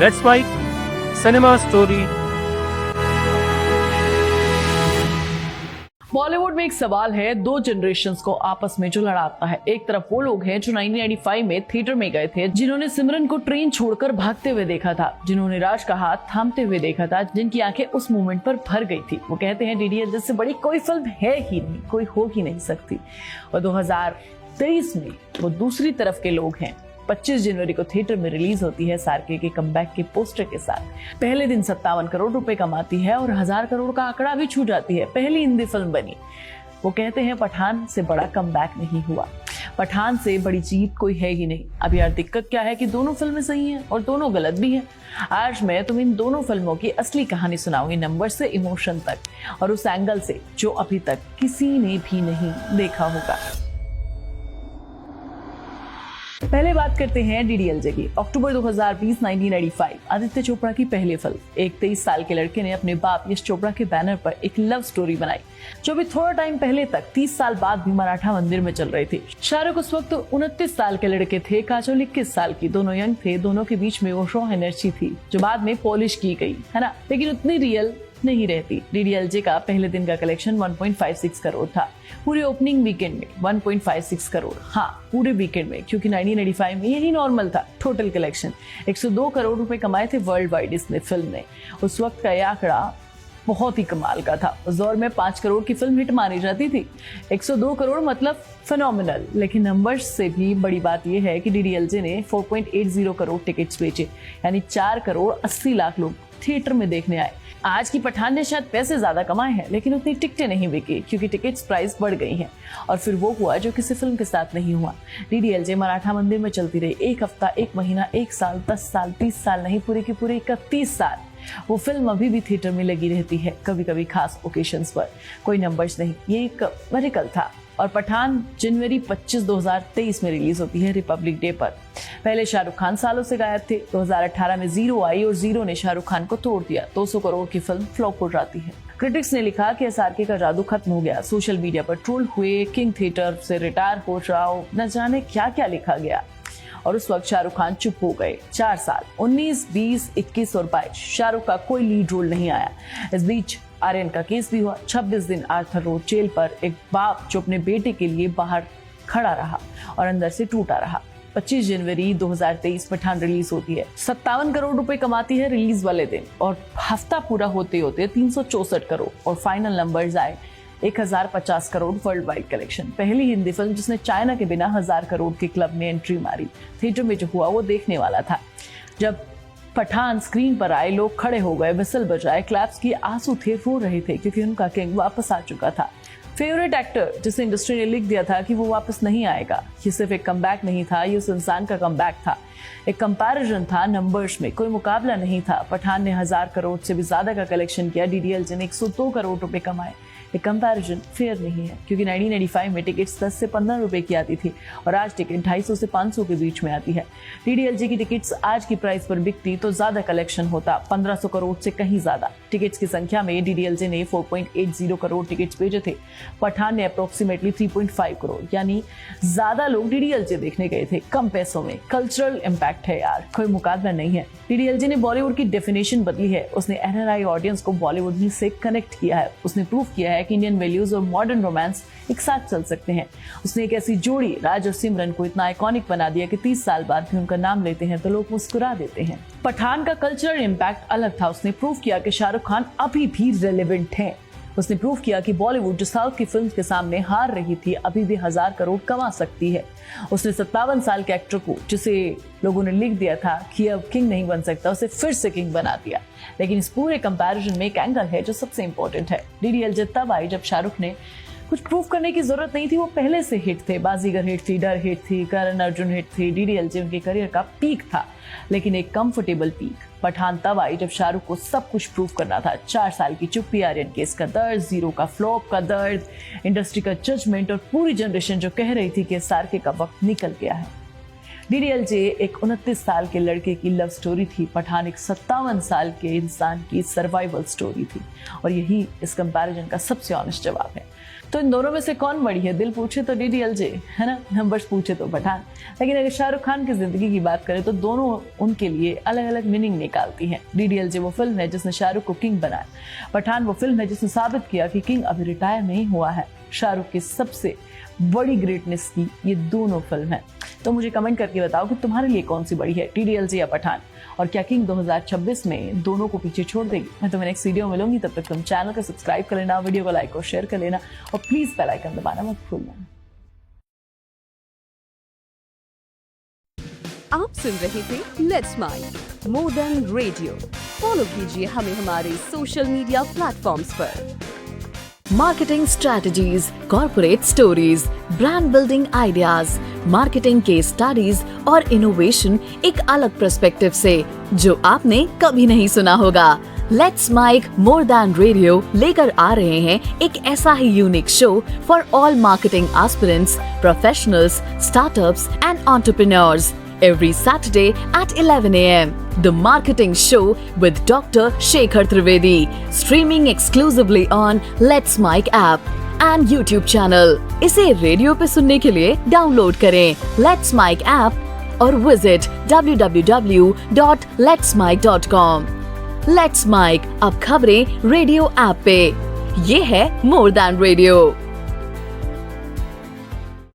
That's why cinema story. Bollywood में एक सवाल है दो जनरेशन्स को आपस में जो लड़ाता है। एक तरफ वो लोग हैं जो 1995 में थिएटर में गए थे, जिन्होंने सिमरन को ट्रेन छोड़कर भागते हुए देखा था, जिन्होंने राज का हाथ थामते हुए देखा था, जिनकी आंखें उस मोमेंट पर भर गई थी। वो कहते हैं डीडीएल से बड़ी कोई फिल्म है ही नहीं, कोई हो ही नहीं सकती। और 2023 में वो दूसरी तरफ के लोग हैं। 25 जनवरी को थिएटर में रिलीज होती है सार्के के कमबैक के पोस्टर के साथ। पहले दिन 57 करोड़ रुपए कमाती है और 1000 करोड़ का आंकड़ा भी छू जाती है। पहली हिंदी फिल्म बनी। वो कहते हैं पठान से बड़ा कमबैक नहीं हुआ, पठान से बड़ी जीत कोई है ही नहीं। अब यार दिक्कत क्या है कि दोनों फिल्में सही हैं और दोनों गलत भी हैं। आज मैं तुम इन दोनों फिल्मों की असली कहानी सुनाऊंगी, नंबर से इमोशन तक, और उस एंगल से जो अभी तक किसी ने भी नहीं देखा होगा। पहले बात करते हैं डीडीएलजे की। अक्टूबर 2020 1995 आदित्य चोपड़ा की पहली फिल्म। एक 23 साल के लड़के ने अपने बाप यश चोपड़ा के बैनर पर एक लव स्टोरी बनाई, जो भी थोड़ा टाइम पहले तक 30 साल बाद भी मराठा मंदिर में चल रही थी। शाहरुख उस वक्त 29 साल के लड़के थे, काजोल 21 साल की। दोनों यंग थे, दोनों के बीच में वो रॉ एनर्जी थी जो बाद में पॉलिश की गई है ना, लेकिन उतनी रियल नहीं रहती। डीडीएलजे का पहले दिन का कलेक्शन 1.56 करोड़ था, पूरे ओपनिंग वीकेंड में 1.56 करोड़। हाँ, पूरे वीकेंड में, क्योंकि 1995 में यही नॉर्मल था। टोटल कलेक्शन 102 करोड़ रुपए कमाए थे वर्ल्ड वाइड इसने फिल्म ने। उस वक्त का यह आंकड़ा बहुत ही कमाल का था। उस दौर में 5 करोड़ की फिल्म हिट मानी जाती थी। 102 करोड़ मतलब फिनोमिनल। लेकिन नंबर्स से भी बड़ी बात यह है कि डीडीएलजे ने 4.80 करोड़ टिकट्स बेचे, यानी 4 करोड़ 80 लाख लोग थिएटर में देखने आए। आज की पठान ने शायद पैसे ज्यादा कमाए हैं, लेकिन उतनी टिकटें नहीं बिकी, क्योंकि टिकट्स प्राइस बढ़ गई हैं। और फिर वो हुआ जो किसी फिल्म के साथ नहीं हुआ। डीडीएलजे मराठा मंदिर में चलती रही 1 हफ्ता, 1 महीना, 1 साल, 10 साल, 30 साल नहीं, पूरे की पूरे 31 साल। वो फिल्म अभी भी थिएटर में लगी रहती है, कभी कभी खास ओकेशंस पर। कोई नंबर्स नहीं, ये एक मेरिकल था। और पठान जनवरी 25 2023 में रिलीज होती है, रिपब्लिक डे पर। पहले शाहरुख खान सालों से गायब थे। 2018 में जीरो आई और जीरो ने शाहरुख खान को तोड़ दिया। 200 करोड़ की फिल्म फ्लॉप हो जाती है। क्रिटिक्स ने लिखा कि एसआरके का जादू खत्म हो गया। सोशल मीडिया पर ट्रोल हुए, किंग थिएटर से रिटायर हो जाओ, न जाने क्या क्या लिखा गया। और उस वक्त शाहरुख खान चुप हो गए। 4 साल 19, 20, 21 और 22 शाहरुख का कोई लीड रोल नहीं आया। इस बीच आर्यन का केस भी हुआ। 26 दिन आर्थर रोड जेल पर एक बाप जो अपने बेटे के लिए बाहर खड़ा रहा और अंदर से टूटा रहा। 25 जनवरी 2023 पठान रिलीज होती है। 57 करोड़ रुपए कमाती है रिलीज वाले दिन, और हफ्ता पूरा होते होते 364 करोड़ और फाइनल नंबर्स आए 1050 करोड़ वर्ल्ड वाइड कलेक्शन। पहली हिंदी फिल्म जिसने चाइना के बिना 1000 करोड़ के क्लब में एंट्री मारी। थिएटर में जो हुआ वो देखने वाला था। जब पठान स्क्रीन पर आए, लोग खड़े हो गए, विसल बजाए, क्लैप्स किए, आंसू थे, रो रहे थे, क्योंकि उनका किंग वापस आ चुका था। फेवरेट एक्टर जिसे इंडस्ट्री ने लिख दिया था कि वो वापस नहीं आएगा। ये सिर्फ एक कमबैक नहीं था, ये उस इंसान का कमबैक था। एक कंपैरिजन था नंबर्स में, कोई मुकाबला नहीं था। पठान ने 1000 करोड़ से भी ज्यादा का कलेक्शन किया, डीडीएलजे ने 102 करोड़ रुपए कमाए। एक कंपैरिजन फेयर नहीं है, क्योंकि 1995 में टिकट्स 10 से 15 रुपए की आती थी और आज टिकट 250 से 500 के बीच में आती है। डीडीएलजे की टिकट्स आज की प्राइस पर बिकती तो ज्यादा कलेक्शन होता, 1500 करोड़ से कहीं ज्यादा। टिकट्स की संख्या में डीडीएलजे ने 4.80 करोड़ टिकट्स भेजे थे। पठान ने अप्रोक्सीमेटली 3.5 करोड़, यानी ज्यादा लोग डीडीएलजे देखने गए थे कम पैसों में। कल्चरल इम्पैक्ट है यार, कोई मुकाबला नहीं है। डीडीएलजे ने बॉलीवुड की डेफिनेशन बदली है। उसने एनआरआई ऑडियंस को बॉलीवुड में से कनेक्ट किया है। उसने प्रूव किया है कि इंडियन वैल्यूज और मॉडर्न रोमांस एक साथ चल सकते हैं। उसने एक ऐसी जोड़ी राज और सिमरन को इतना आइकॉनिक बना दिया कि 30 साल बाद भी उनका नाम लेते हैं तो लोग मुस्कुरा देते हैं। पठान का कल्चरल इम्पैक्ट अलग था। उसने प्रूव किया कि शाहरुख खान अभी भी रेलेवेंट हैं। उसने प्रूव किया कि बॉलीवुड जो साउथ की फिल्म्स के सामने हार रही थी, अभी भी 1000 करोड़ कमा सकती है। उसने 57 साल के एक्टर को, जिसे लोगों ने लिख दिया था कि अब किंग नहीं बन सकता, उसे फिर से किंग बना दिया। लेकिन इस पूरे कंपैरिजन में एक एंगल है जो सबसे इंपॉर्टेंट है। डीडीएलजे तब आई जब शाहरुख ने कुछ प्रूव करने की जरूरत नहीं थी। वो पहले से हिट थे। बाजीगर हिट थी, डर हिट थी, करण अर्जुन हिट थी। डीडीएलजे उनके करियर का पीक था, लेकिन एक कंफर्टेबल पीक। पठान तब आई जब शाहरुख को सब कुछ प्रूव करना था। 4 साल की चुप्पी, आर्यन केस का दर्द, जीरो का फ्लॉप का दर्द, इंडस्ट्री का जजमेंट और पूरी जनरेशन जो कह रही थी कि सार्के का वक्त निकल गया है। डीडीएलजे एक 29 साल के लड़के की लव स्टोरी थी, पठान एक 57 साल के इंसान की सर्वाइवल स्टोरी थी, और यही इस कंपैरिजन का सबसे ऑनेस्ट जवाब है। तो इन दोनों में से कौन बड़ी है? दिल पूछे तो डीडीएलजे, है ना, नंबर्स पूछे तो पठान। लेकिन अगर शाहरुख खान की जिंदगी की बात करें तो दोनों उनके लिए अलग अलग मीनिंग निकालती हैं। डीडीएलजे वो फिल्म है जिसने शाहरुख को किंग बनाया, पठान वो फिल्म है जिसने साबित किया कि किंग अभी रिटायर नहीं हुआ है। शाहरुख की सबसे बड़ी ग्रेटनेस की ये दोनों फिल्म है। तो मुझे कमेंट करके बताओ कि तुम्हारे लिए कौन सी बड़ी है, डीडीएलजे या पठान, और क्या किंग 2026 में दोनों को पीछे छोड़ देगी? मैं तुम्हें नेक्स्ट वीडियो में मिलूंगी, तब तक तुम चैनल को सब्सक्राइब कर लेना, वीडियो को लाइक और शेयर कर लेना, और प्लीज बेल आइकन दबाना मत भूलना। आप सुन रहे थे let's mic more than radio. Follow कीजिए हमें हमारे सोशल मीडिया प्लेटफॉर्म्स पर। Marketing strategies, corporate stories, brand building ideas, marketing case studies और इनोवेशन एक अलग पर्सपेक्टिव से, जो आपने कभी नहीं सुना होगा। Let's mic more than radio लेकर आ रहे हैं एक ऐसा ही unique show for all marketing aspirants, professionals, startups and entrepreneurs every Saturday at 11 a.m. The Marketing Show with Dr. Shekhar Trivedi, streaming exclusively on Let's Mic app and YouTube channel. इसे radio पे सुनने के लिए download करें Let's Mic app और visit www.letsmic.com। Let's Mic अब खबरें radio app पे। ये है मोर देन रेडियो।